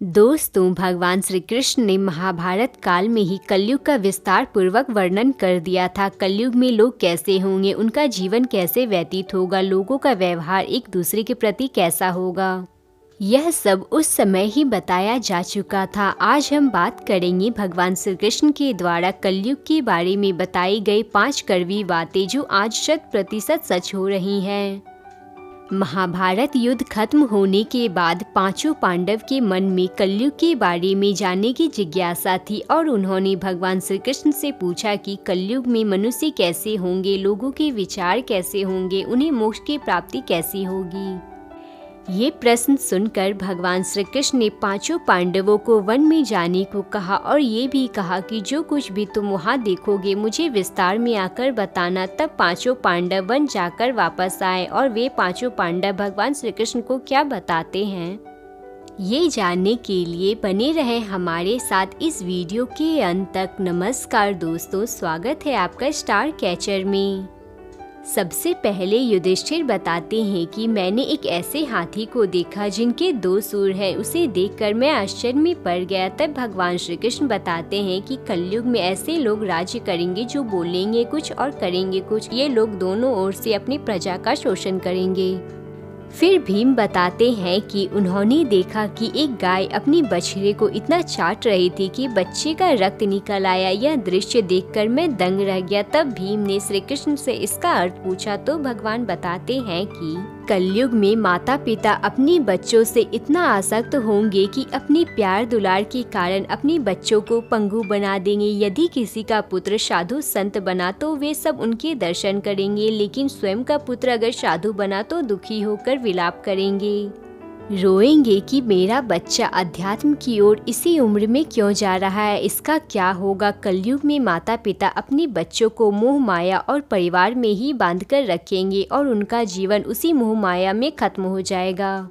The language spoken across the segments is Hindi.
दोस्तों, भगवान श्री कृष्ण ने महाभारत काल में ही कलयुग का विस्तार पूर्वक वर्णन कर दिया था। कलयुग में लोग कैसे होंगे, उनका जीवन कैसे व्यतीत होगा, लोगों का व्यवहार एक दूसरे के प्रति कैसा होगा, यह सब उस समय ही बताया जा चुका था। आज हम बात करेंगे भगवान श्री कृष्ण के द्वारा कलयुग के बारे में बताई गई 5 कड़वी बातें जो आज 100% सच हो रही हैं। महाभारत युद्ध खत्म होने के बाद पांचों पांडव के मन में कलयुग के बारे में जानने की जिज्ञासा थी और उन्होंने भगवान श्री कृष्ण से पूछा कि कलयुग में मनुष्य कैसे होंगे, लोगों के विचार कैसे होंगे, उन्हें मोक्ष की प्राप्ति कैसी होगी। ये प्रश्न सुनकर भगवान श्री कृष्ण ने पांचों पांडवों को वन में जाने को कहा और ये भी कहा कि जो कुछ भी तुम वहाँ देखोगे मुझे विस्तार में आकर बताना। तब पांचों पांडव वन जाकर वापस आए और वे पांचों पांडव भगवान श्री कृष्ण को क्या बताते हैं, ये जानने के लिए बने रहे हमारे साथ इस वीडियो के अंत तक। नमस्कार दोस्तों, स्वागत है आपका स्टार कैचर में। सबसे पहले युधिष्ठिर बताते हैं कि मैंने एक ऐसे हाथी को देखा जिनके 2 सूंड हैं। उसे देखकर मैं आश्चर्य में पड़ गया। तब भगवान श्री कृष्ण बताते हैं कि कलयुग में ऐसे लोग राज्य करेंगे जो बोलेंगे कुछ और करेंगे कुछ। ये लोग दोनों ओर से अपनी प्रजा का शोषण करेंगे। फिर भीम बताते हैं कि उन्होंने देखा कि एक गाय अपनी बछड़े को इतना चाट रही थी कि बच्चे का रक्त निकल आया। यह दृश्य देखकर मैं दंग रह गया। तब भीम ने श्री कृष्ण से इसका अर्थ पूछा तो भगवान बताते हैं कि कलयुग में माता पिता अपने बच्चों से इतना आसक्त होंगे कि अपनी प्यार दुलार के कारण अपने बच्चों को पंगु बना देंगे। यदि किसी का पुत्र साधु संत बना तो वे सब उनके दर्शन करेंगे, लेकिन स्वयं का पुत्र अगर साधु बना तो दुखी होकर विलाप करेंगे, रोएंगे कि मेरा बच्चा अध्यात्म की ओर इसी उम्र में क्यों जा रहा है, इसका क्या होगा। कलयुग में माता पिता अपने बच्चों को मोह माया और परिवार में ही बांध कर रखेंगे और उनका जीवन उसी मोह माया में खत्म हो जाएगा।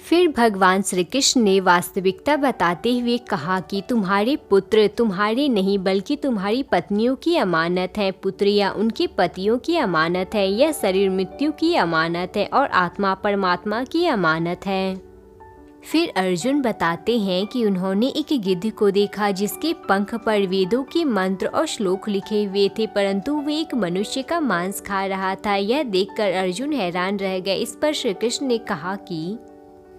फिर भगवान श्री कृष्ण ने वास्तविकता बताते हुए कहा कि तुम्हारे पुत्र तुम्हारे नहीं बल्कि तुम्हारी पत्नियों की अमानत है, पुत्रियां उनके पतियों की अमानत है, यह शरीर मृत्यु की अमानत है और आत्मा परमात्मा की अमानत है। फिर अर्जुन बताते हैं कि उन्होंने एक गिद्ध को देखा जिसके पंख पर वेदों के मंत्र और श्लोक लिखे हुए थे, परंतु वे एक मनुष्य का मांस खा रहा था। यह देखकर अर्जुन हैरान रह गए। इस पर श्री कृष्ण ने कहा कि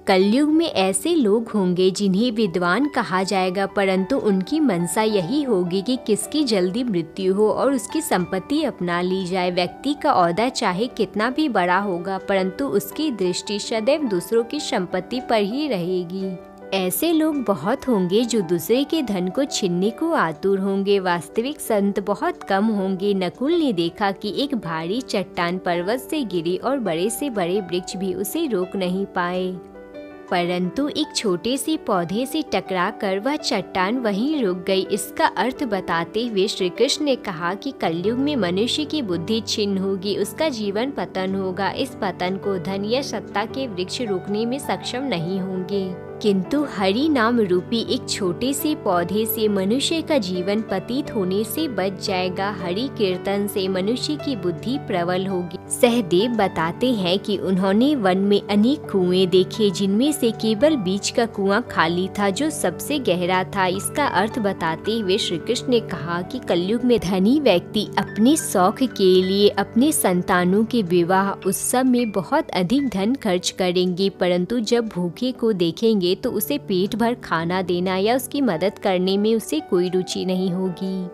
कलयुग में ऐसे लोग होंगे जिन्हें विद्वान कहा जाएगा, परंतु उनकी मनसा यही होगी कि किसकी जल्दी मृत्यु हो और उसकी संपत्ति अपना ली जाए। व्यक्ति का ओहदा चाहे कितना भी बड़ा होगा, परंतु उसकी दृष्टि सदैव दूसरों की संपत्ति पर ही रहेगी। ऐसे लोग बहुत होंगे जो दूसरे के धन को छीनने को आतुर होंगे। वास्तविक संत बहुत कम होंगे। नकुल ने देखा कि एक भारी चट्टान पर्वत से गिरी और बड़े से बड़े वृक्ष भी उसे रोक नहीं पाए, परंतु एक छोटे से पौधे से टकराकर वह चट्टान वहीं रुक गई। इसका अर्थ बताते हुए श्री कृष्ण ने कहा कि कलयुग में मनुष्य की बुद्धि छिन्न होगी, उसका जीवन पतन होगा। इस पतन को धन या सत्ता के वृक्ष रोकने में सक्षम नहीं होंगे, किंतु हरि नाम रूपी एक छोटे से पौधे से मनुष्य का जीवन पतित होने से बच जाएगा। हरि कीर्तन से मनुष्य की बुद्धि प्रबल होगी। सहदेव बताते हैं कि उन्होंने वन में अनेक कुएं देखे जिनमें से केवल बीच का कुआं खाली था जो सबसे गहरा था। इसका अर्थ बताते हुए श्री कृष्ण ने कहा कि कलयुग में धनी व्यक्ति अपने शौक के लिए अपने संतानों के विवाह उत्सव में बहुत अधिक धन खर्च करेंगे, परंतु जब भूखे को देखेंगे तो उसे पेट भर खाना देना या उसकी मदद करने में उसे कोई रुचि नहीं होगी।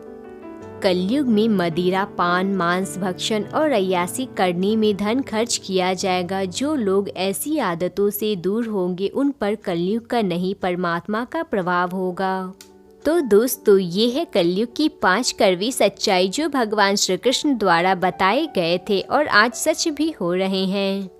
कलयुग में मदिरा पान मांस भक्षण और अय्यासी करने में धन खर्च किया जाएगा। जो लोग ऐसी आदतों से दूर होंगे उन पर कलयुग का नहीं परमात्मा का प्रभाव होगा। तो दोस्तों, ये है कलयुग की 5 कड़वी सच्चाई जो भगवान श्री कृष्ण द्वारा बताए गए थे और आज सच भी हो रहे हैं।